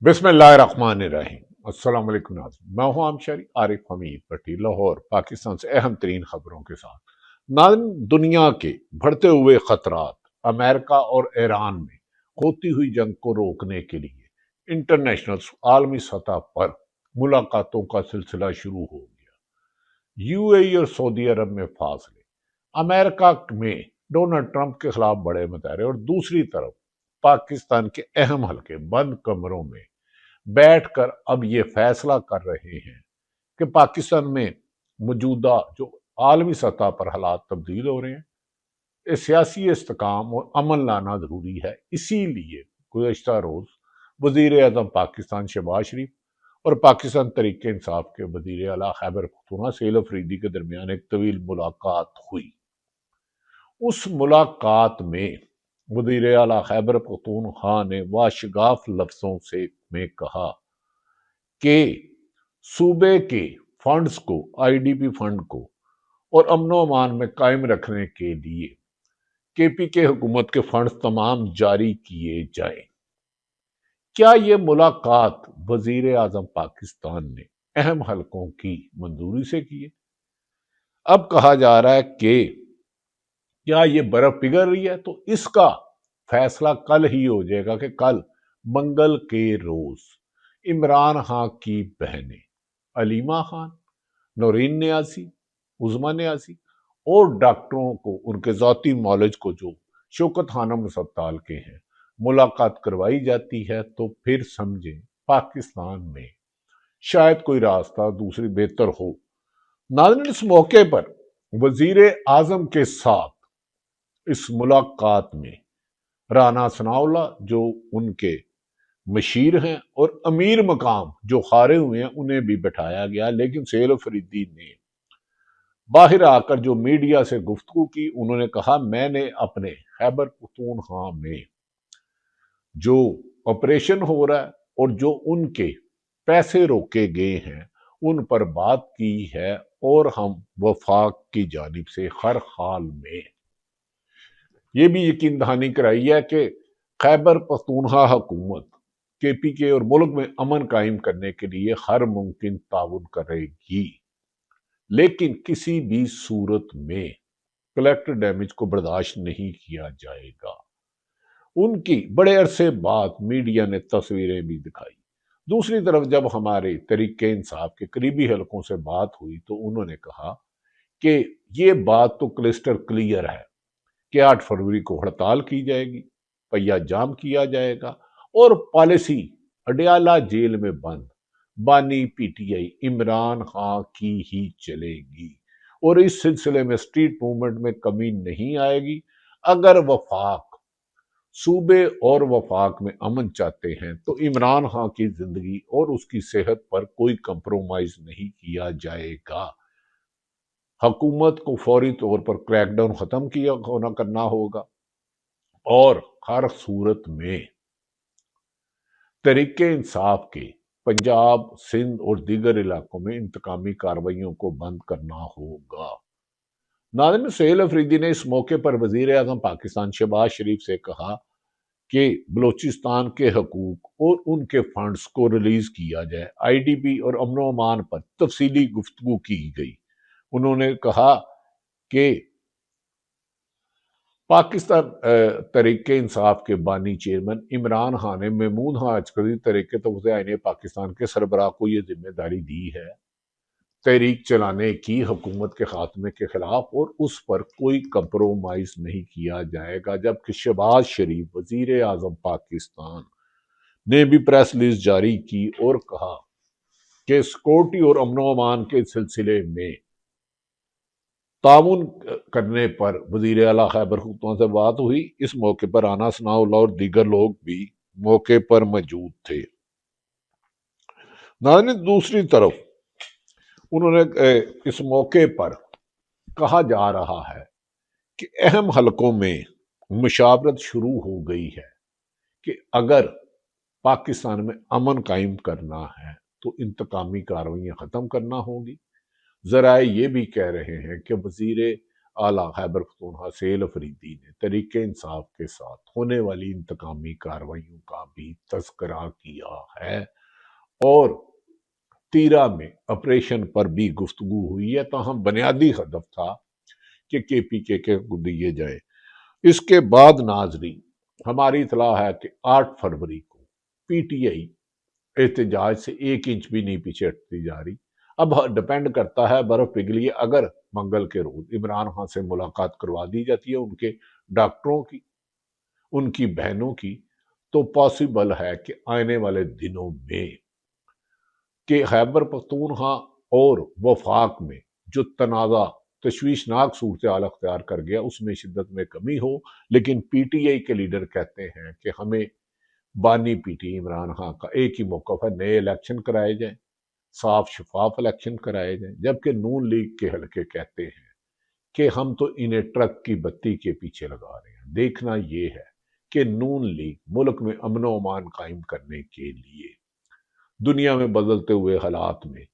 बिस्मिल्लाहिर्रहमानिर्रहीम। अस्सलाम वालेकुम नाज़रीन, मैं हूं आमशरी आरिफ हमीद भट्टी, लाहौर पाकिस्तान से अहम तरीन खबरों के साथ। नाज़रीन, दुनिया के बढ़ते हुए खतरात, अमेरिका और ईरान में होती हुई जंग को रोकने के लिए इंटरनेशनल आलमी सतह पर मुलाकातों का सिलसिला शुरू हो गया। यूएई और सऊदी अरब में फासले, अमेरिका में डोनाल्ड ट्रंप के खिलाफ बड़े मुजाहरे और दूसरी तरफ पाकिस्तान के अहम हलके बंद कमरों में बैठकर अब ये फैसला कर रहे हैं कि पाकिस्तान में मौजूदा जो आलमी सतह पर हालात तब्दील हो रहे हैं, इस सियासी इस्तेकाम और अमन लाना जरूरी है। इसीलिए गुज़श्ता रोज वजीर आजम पाकिस्तान शहबाज शरीफ और पाकिस्तान तरीके इंसाफ के वजीर आला खैबर पख्तूनख्वा सैयद अफरीदी के दरमियान एक तवील मुलाकात हुई। उस मुलाकात में वजीर आला खैबर पख्तूनख्वा ने वाशगाफ लफ्जों से में कहा कि सूबे के फंड्स को, आईडीपी फंड को और अमनो अमान में कायम रखने के लिए केपीके हुकूमत के फंड्स तमाम जारी किए जाएं। क्या ये मुलाकात वजीर आजम पाकिस्तान ने अहम हलकों की मंजूरी से की है? अब कहा जा रहा है कि क्या ये बर्फ पिघल रही है, तो इसका फैसला कल ही हो जाएगा कि कल मंगल के रोज इमरान खान की बहनें अलीमा खान, नौरीन न्यासी, उज़मा न्यासी और डॉक्टरों को उनके ज़ाती नॉलेज को जो शौकत खानम अस्पताल के हैं मुलाकात करवाई जाती है, तो फिर समझें पाकिस्तान में शायद कोई रास्ता दूसरी बेहतर हो। नाज़रीन, इस मौके पर वजीर आजम के साथ इस मुलाकात में राना सनाउल्लाह जो उनके मशीर हैं और अमीर मकाम जो हारे हुए हैं उन्हें भी बैठाया गया, लेकिन सैयद अफरीदी ने बाहर आकर जो मीडिया से गुफ्तगू की, उन्होंने कहा मैंने अपने खैबर पख्तूनख्वा में जो ऑपरेशन हो रहा है और जो उनके पैसे रोके गए हैं उन पर बात की है और हम वफाक की जानिब से हर हाल में ये भी यकीन दहानी कराई है कि खैबर पख्तूनख्वा हुकूमत केपीके और मुल्क में अमन कायम करने के लिए हर मुमकिन ताउन करेगी, लेकिन किसी भी सूरत में कलेक्टर डैमेज को बर्दाश्त नहीं किया जाएगा। उनकी बड़े अरसे बाद मीडिया ने तस्वीरें भी दिखाई। दूसरी तरफ जब हमारे तरीके इंसाफ के करीबी हलकों से बात हुई तो उन्होंने कहा कि ये बात तो क्लिस्टर क्लियर है कि 8 फरवरी को हड़ताल की जाएगी, पहिया जाम किया जाएगा और पॉलिसी अडयाला जेल में बंद बानी पीटीआई इमरान खान की ही चलेगी और इस सिलसिले में स्ट्रीट मूवमेंट में कमी नहीं आएगी। अगर वफाक सूबे और वफाक में अमन चाहते हैं तो इमरान खान की जिंदगी और उसकी सेहत पर कोई कंप्रोमाइज नहीं किया जाएगा। हुकूमत को फौरी तौर पर क्रैकडाउन खत्म किया होना करना होगा और हर सूरत में तरीके इंसाफ के पंजाब, सिंध और दीगर इलाकों में इंतकामी कार्रवाइयों को बंद करना होगा। नाज़रीन, सैयद अफरीदी ने इस मौके पर वजीर आजम पाकिस्तान शहबाज शरीफ से कहा कि बलोचिस्तान के हकूक और उनके फंड्स को रिलीज किया जाए। आईडीपी और अमनो अमान पर तफसीली गुफ्तगू की गई। उन्होंने कहा कि पाकिस्तान तरीके इंसाफ के बानी चेयरमैन इमरान खान ने महमूद खान अजकरी तरीके तोज़े आईने पाकिस्तान के सरबराह को ये जिम्मेदारी दी है तहरीक चलाने की हुकूमत के खात्मे के खिलाफ और उस पर कोई कंप्रोमाइज नहीं किया जाएगा। जबकि शहबाज शरीफ वजीर आजम पाकिस्तान ने भी प्रेस रिलीज जारी की और कहा कि सिक्योरिटी और अमनो अमान के सिलसिले में ताउन करने पर वजीर आला खैबर पख्तूनख्वा से बात हुई। इस मौके पर राना सनाउल्लाह और दीगर लोग भी मौके पर मौजूद थे। नाज़रीन, दूसरी तरफ उन्होंने इस मौके पर कहा जा रहा है कि अहम हलकों में मुशावरत शुरू हो गई है कि अगर पाकिस्तान में अमन कायम करना है तो इंतकामी कार्रवाइयां खत्म करना होगी। जराए ये भी कह रहे हैं कि वजीर आला खैबर पख्तूनख्वा सेल अफरीदी ने तहरीक इंसाफ के साथ होने वाली इंतकामी कार्रवाइयों का भी तज़किरा किया है और तीरा में ऑपरेशन पर भी गुफ्तगू हुई है। ताहम बुनियादी हदफ था कि KPK को दिए जाए। इसके बाद नाजरीन हमारी इतला है कि 8 फरवरी को PTI एहतजाज से 1 इंच भी नहीं पीछे हटती जा रही। अब डिपेंड करता है, बर्फ पिघली है, अगर मंगल के रोज इमरान खान से मुलाकात करवा दी जाती है उनके डॉक्टरों की, उनकी बहनों की, तो पॉसिबल है कि आने वाले दिनों में कि खैबर पख्तूनख्वा और वफाक में जो तनाज़ा तशवीशनाक सूरत हाल अख्तियार कर गया उसमें शिद्दत में कमी हो। लेकिन PTI के लीडर कहते हैं कि हमें बानी PTI इमरान खान का एक ही मौक़िफ़ है, नए इलेक्शन कराए जाएं, साफ शफाफ इलेक्शन कराए जाएं। जबकि नून लीग के हलके कहते हैं कि हम तो इन्हें ट्रक की बत्ती के पीछे लगा रहे हैं। देखना ये है कि नून लीग मुल्क में अमन व अमान कायम करने के लिए दुनिया में बदलते हुए हालात में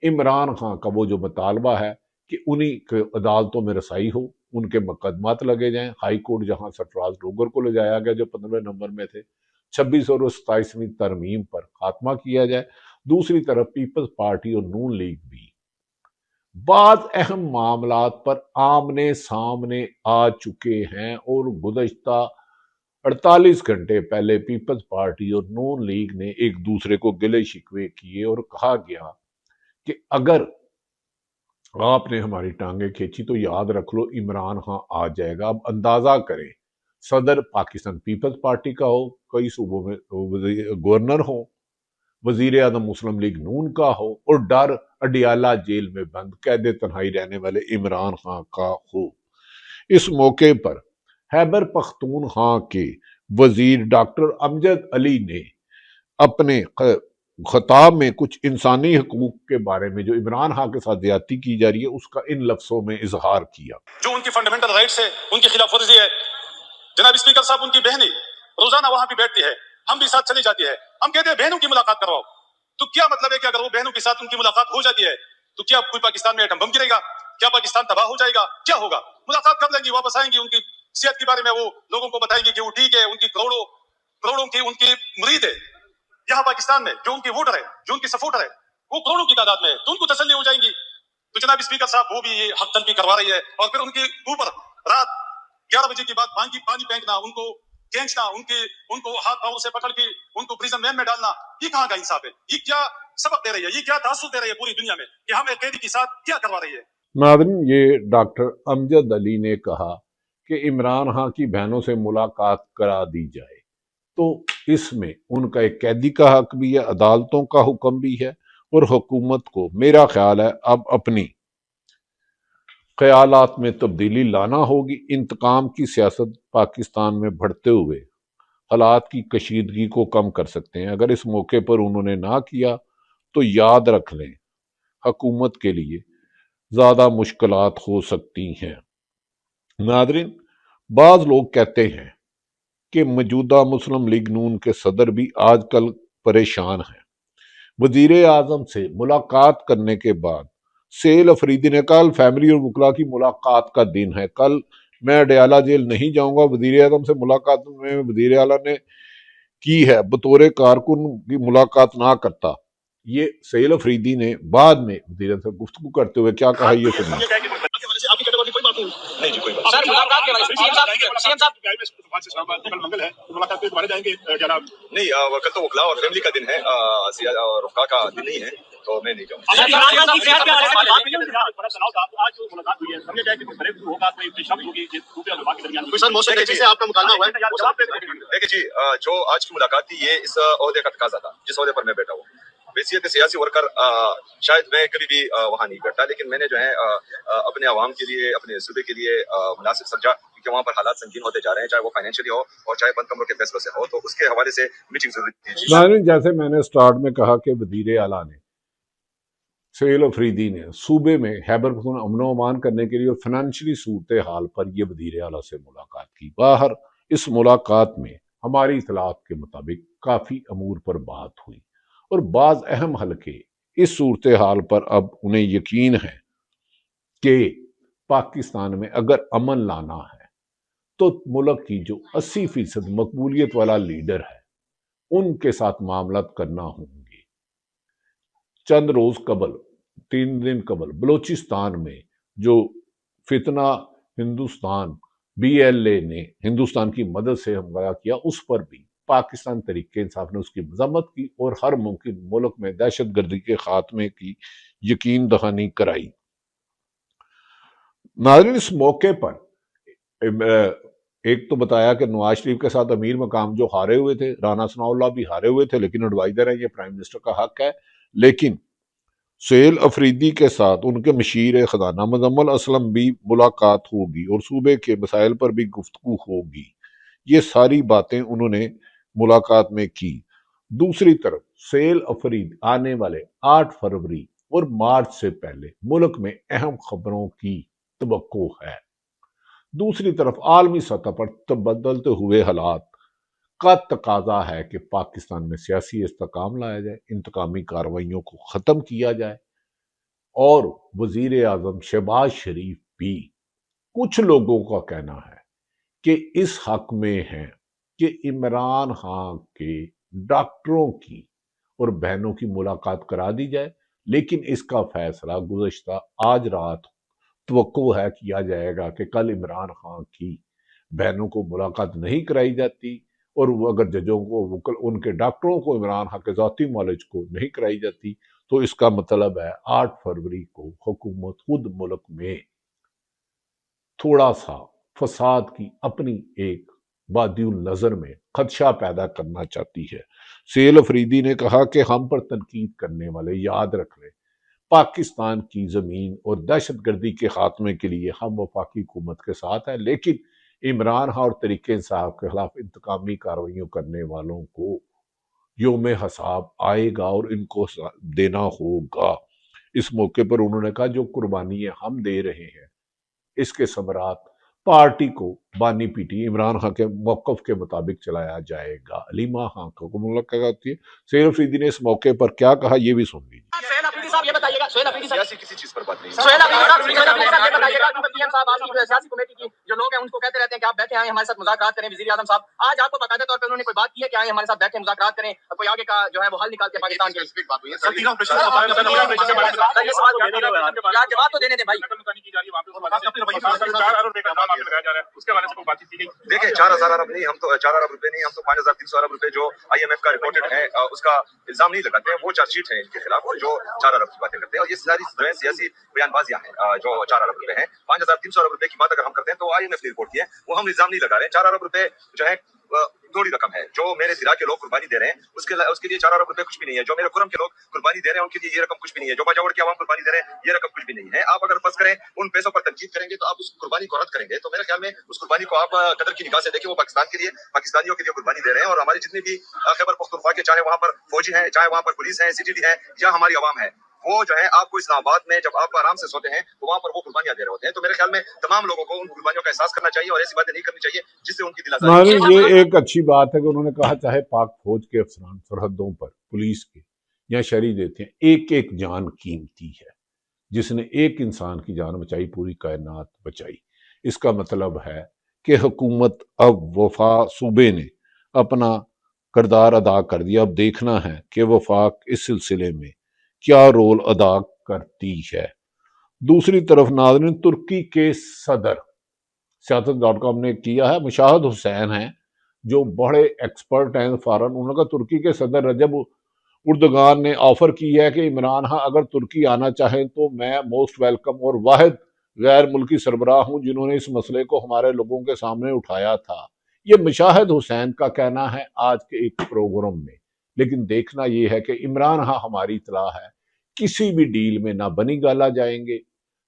इमरान खान का वो जो मुतालबा है कि उन्हीं के अदालतों में रसाई हो, उनके मुकदमात लगे जाएं। हाई कोर्ट जहां सरफराज डोगर को ले जाया गया जो 15वें नंबर में थे, 26 और 27वीं तरमीम पर खात्मा किया जाए। दूसरी तरफ पीपल्स पार्टी और नून लीग भी बाद अहम मामलात पर आमने सामने आ चुके हैं और गुज़श्ता 48 घंटे पहले पीपल्स पार्टी और नून लीग ने एक दूसरे को गिले शिकवे किए और कहा गया कि अगर आपने हमारी टांगे खींची तो याद रख लो इमरान खान आ जाएगा। अब अंदाजा करें, सदर पाकिस्तान पीपल्स पार्टी का हो, कई सूबों में गवर्नर हो, वजीर आजम मुस्लिम लीग नून का हो और डर अडियाला जेल में बंद कैद तन्हाई रहने वाले इमरान खान का हो। इस मौके पर खैबर पख्तूनख्वा के वजीर डॉक्टर अमजद अली ने अपने खिताब में कुछ इंसानी हकूक के बारे में जो इमरान खान के साथ ज्यादती की जा रही है उसका इन लफ्जों में इजहार किया। जो उनकी फंडामेंटल राइट्स है उनकी खिलाफ वर्जी है। जनाब स्पीकर साहब, उनकी बहनें रोजाना वहां भी बैठती है, हम भी साथ चली जाती है। हम कहते हैं बहनों की मुलाकात करवाओ, तो क्या मतलब है कि अगर वो बहनों के साथ उनकी मुलाकात हो जाती है तो क्या कोई पाकिस्तान में एटम बम गिरेगा? क्या पाकिस्तान तबाह हो जाएगा? क्या होगा? मुलाकात कर लेंगी, वापस आएंगी, उनकी सेहत के बारे में वो लोगों को बताएंगे कि वो ठीक है, उनकी करोड़ों करोड़ों की उनकी मुरीद है यहाँ पाकिस्तान में, जो उनकी वोटर है, जो उनकी सपोर्टर है, वो करोड़ों की तादाद में है, तो उनको तसल्ली हो जाएंगी। तो जनाब स्पीकर साहब, वो भी ये हक तलबी करवा रही है और फिर उनके ऊपर रात 11 बजे के बाद पानी फेंकना, उनको खींचना, उनको हाथ पांव से पकड़ के उनको प्रिजन वैन में डालना, ये कहाँ का इंसाफ है? ये क्या सबक दे रही है? ये क्या तासुब दे रही है पूरी दुनिया में कि हम एक कैदी के साथ क्या करवा रही है? नाज़रीन, ये डॉक्टर अमजद अली ने कहा कि इमरान खान की बहनों से मुलाकात करा दी जाए, तो इसमें उनका एक कैदी का हक भी है, अदालतों का हुक्म भी है और हुकूमत को मेरा ख्याल है अब अपनी ख्यालात में तब्दीली लाना होगी। इंतकाम की सियासत पाकिस्तान में बढ़ते हुए हालात की कशीदगी को कम कर सकते हैं। अगर इस मौके पर उन्होंने ना किया तो याद रख लें हुकूमत के लिए ज़्यादा मुश्किलात हो सकती हैं। नादरीन, बाज़ लोग कहते हैं कि मौजूदा मुस्लिम लीग नून के सदर भी आजकल परेशान हैं। वजीर आजम से मुलाकात करने के बाद सेल अफरीदी ने कल फैमिली और वकला की मुलाकात का दिन है, कल मैं अडियाला जेल नहीं जाऊंगा। वजीर आजम से मुलाकात में वजीर आला ने की है, बतौर कारकुन की मुलाकात ना करता। ये सेल अफरीदी ने बाद में वजीर आजम से गुफ्तगू करते हुए क्या कहा, ये सुनिए। आपकी कैटेगरी कोई बात नहीं जी, कोई बात सर, मुलाकात के बारे में सीएम साहब कल मंगल है, मुलाकात पे दोबारा जाएंगे जनाब? नहीं, कल तो वकला और फैमिली का दिन है, और रुफका का दिन नहीं है, तो मैं नहीं जाऊंगा। आज जो मुलाकात हुई है, समझे जाए कि होगा, कोई शब्द होगी सर, मौसम से आपका मुकालमा हुआ है? देखिए जी, जो आज की मुलाकात थी ये इस ओहदे का तकाजा था जिस ओहदे पर मैं बैठा हूँ। वैसे सियासी वर्कर शायद मैं कभी भी वहाँ नहीं करता, लेकिन मैंने जो है अपने आवाम के लिए, अपने सूबे के लिए मुनासिब समझा, क्योंकि वहाँ पर हालात संगीन होते जा रहे हैं, चाहे वो फाइनेंशियली हो और चाहे बंद कमरों के फैसलों से हो, तो उसके हवाले से मीटिंग जरूरी थी। जैसे मैंने स्टार्ट में कहा कि वजीर आला ने, सेल अफरीदी ने सूबे में खैबर पख्तूनख्वा अमन व अमान करने के लिए और फाइनेंशियली सूरत हाल पर यह वजीर आला से मुलाकात की। बाहर इस मुलाकात में हमारी इतलात के मुताबिक काफ़ी अमूर पर बात हुई और बाज़ अहम हलके इस सूरत हाल पर अब उन्हें यकीन है कि پاکستان میں اگر امن لانا ہے تو ملک کی جو 80% مقبولیت والا لیڈر ہے ان کے ساتھ معاملات کرنا ہوں گے۔ چند روز قبل 3 دن قبل بلوچستان میں جو فتنہ ہندوستان BLA نے ہندوستان کی مدد سے ہموار کیا، اس پر بھی پاکستان تحریک انصاف نے اس کی مذمت کی اور ہر ممکن ملک میں دہشت گردی کے خاتمے کی یقین دہانی کرائی۔ ناظرین، اس موقع پر ایک تو بتایا کہ نواز شریف کے ساتھ امیر مقام جو ہارے ہوئے تھے، رانا ثناء اللہ بھی ہارے ہوئے تھے لیکن ایڈوائزر ہیں، یہ پرائم منسٹر کا حق ہے، لیکن سہیل افریدی کے ساتھ ان کے مشیر خزانہ مزمل اسلم بھی ملاقات ہوگی اور صوبے کے مسائل پر بھی گفتگو ہوگی۔ یہ ساری باتیں انہوں نے ملاقات میں کی۔ دوسری طرف سہیل افریدی آنے والے 8 فروری اور مارچ سے پہلے ملک میں اہم خبروں کی توقع ہے۔ دوسری طرف عالمی سطح پر بدلتے ہوئے حالات کا تقاضا ہے کہ پاکستان میں سیاسی استحکام لایا جائے، انتقامی کارروائیوں کو ختم کیا جائے، اور وزیر اعظم شہباز شریف بھی کچھ لوگوں کا کہنا ہے کہ اس حق میں ہیں کہ عمران خان کے ڈاکٹروں کی اور بہنوں کی ملاقات کرا دی جائے، لیکن اس کا فیصلہ گزشتہ آج رات توقع ہے کیا جائے گا کہ کل عمران خان کی بہنوں کو ملاقات نہیں کرائی جاتی، اور وہ اگر ججوں کو ان کے ڈاکٹروں کو عمران خان کے ذاتی معالج کو نہیں کرائی جاتی تو اس کا مطلب ہے 8 فروری کو حکومت خود ملک میں تھوڑا سا فساد کی اپنی ایک وادی النظر میں خدشہ پیدا کرنا چاہتی ہے۔ سہیل افریدی نے کہا کہ ہم پر تنقید کرنے والے یاد رکھ لیں، پاکستان کی زمین اور دہشت گردی کے خاتمے کے لیے ہم وفاقی حکومت کے ساتھ ہیں، لیکن عمران خان اور تحریک انصاف کے خلاف انتقامی کارروائیوں کرنے والوں کو یوم حساب آئے گا اور ان کو دینا ہوگا۔ اس موقع پر انہوں نے کہا جو قربانیاں ہم دے رہے ہیں اس کے ثمرات پارٹی کو بانی پیٹی عمران خان کے موقف کے مطابق چلایا جائے گا۔ علیمہ خان کو ملاقات ہوتی ہے۔ سہیل افریدی نے اس موقع پر کیا کہا یہ بھی سن لیجیے۔ سہیل افریدی صاحب یہ بتائیے گا، سہیل افریدی صاحب کسی چیز پر بات نہیں، سہیل افریدی صاحب یہ بتائیے گا کہ PM صاحب آپ کی سیاسی کمیٹی کی جو لوگ ہیں ان کو کہتے رہتے ہیں کہ آپ بیٹھے آئیں ہمارے ساتھ مذاکرات کریں، وزیر اعظم صاحب آج آپ کو باقاعدہ طور پر انہوں نے کوئی بات کی ہے کہ آئیں ہمارے ساتھ بیٹھے مذاکرات کریں، کوئی آگے کا جو ہے وہ حل نکال کے پاکستان کے جواب تو دینے دیں بھائی۔ دیکھیں 4,000 ارب نہیں، ہم تو 4 ارب روپے نہیں، ہم تو 5,300 ارب روپے جو IMF کا رپورٹڈ ہے اس کا الزام نہیں لگاتے ہیں، وہ چارج شیٹ ہے ان کے خلاف جو 4 ارب کی باتیں کرتے ہیں، اور یہ ساری جو ہے سیاسی بیان بازیاں ہیں جو 4 ارب روپے ہیں۔ 5,300 ارب روپے کی بات اگر ہم کرتے ہیں تو IMF نے رپورٹ کی ہے، وہ ہم الزام نہیں لگا رہے ہیں۔ 4 ارب روپے جو ہے تھوڑی رقم ہے، جو میرے سرا کے لوگ قربانی دے رہے ہیں اس کے لیے 4 ارب روپے کچھ بھی نہیں ہے، جو میرے خرم کے لوگ قربانی دے رہے ہیں ان کے لیے یہ رقم کچھ بھی نہیں ہے، جو باجوڑ کے عوام قربانی دے رہے ہیں یہ رقم کچھ بھی نہیں ہے۔ آپ اگر فرض کریں ان پیسوں پر تنقید کریں گے تو آپ اس قربانی کو رد کریں گے، تو میرے خیال میں اس قربانی کو آپ قدر کی نگاہ سے دیکھیں، وہ پاکستان کے لیے پاکستانیوں کے لیے قربانی دے رہے ہیں، اور ہماری جتنی بھی خیبر پختونخوا کے چاہے وہاں پر فوجی ہیں، چاہے وہاں پر پولیس ہے، CTD ہے، یا ہماری عوام ہے، وہ جو ہے آپ کو اسلام آباد میں جب آپ آرام سے سوتے ہیں تو وہاں پر وہ قربانیاں دے رہے ہوتے ہیں۔ تو میرے خیال میں تمام لوگوں کو ان قربانیوں کا احساس کرنا چاہیے اور ایسی باتیں نہیں کرنی چاہیے جس سے ان کی دل آزاری۔ یہ ایک اچھی بات ہے کہ انہوں نے کہا چاہے پاک فوج کے افسران سرحدوں پر پولیس کے یا شہری دیتے ہیں، ایک ایک جان قیمتی ہے، جس نے ایک انسان کی جان بچائی پوری کائنات بچائی۔ اس کا مطلب ہے کہ حکومت اب صوبے نے اپنا کردار ادا کر دیا، اب دیکھنا ہے کہ وفاق اس سلسلے میں کیا رول ادا کرتی ہے۔ دوسری طرف ناظرین، ترکی کے صدر سیاست.com نے کیا ہے، مشاہد حسین ہیں جو بڑے ایکسپرٹ ہیں فارن، انہوں نے کہا ترکی کے صدر رجب اردگان نے آفر کی ہے کہ عمران خان اگر ترکی آنا چاہیں تو میں موسٹ ویلکم اور واحد غیر ملکی سربراہ ہوں جنہوں نے اس مسئلے کو ہمارے لوگوں کے سامنے اٹھایا تھا۔ یہ مشاہد حسین کا کہنا ہے آج کے ایک پروگرام میں، لیکن دیکھنا یہ ہے کہ عمران خان ہماری اطلاع ہے کسی بھی ڈیل میں نہ بنی گالا جائیں گے،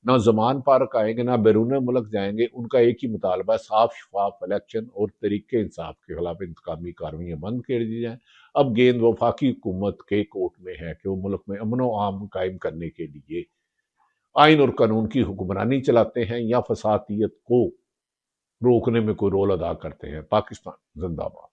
نہ زمان پارک آئیں گے، نہ بیرون ملک جائیں گے۔ ان کا ایک ہی مطالبہ ہے صاف شفاف الیکشن اور تحریک انصاف کے خلاف انتقامی کارروائیاں بند کر دی جائیں۔ اب گیند وفاقی حکومت کے کورٹ میں ہے کہ وہ ملک میں امن و امان قائم کرنے کے لیے آئین اور قانون کی حکمرانی چلاتے ہیں یا فسادیت کو روکنے میں کوئی رول ادا کرتے ہیں۔ پاکستان زندہ باد۔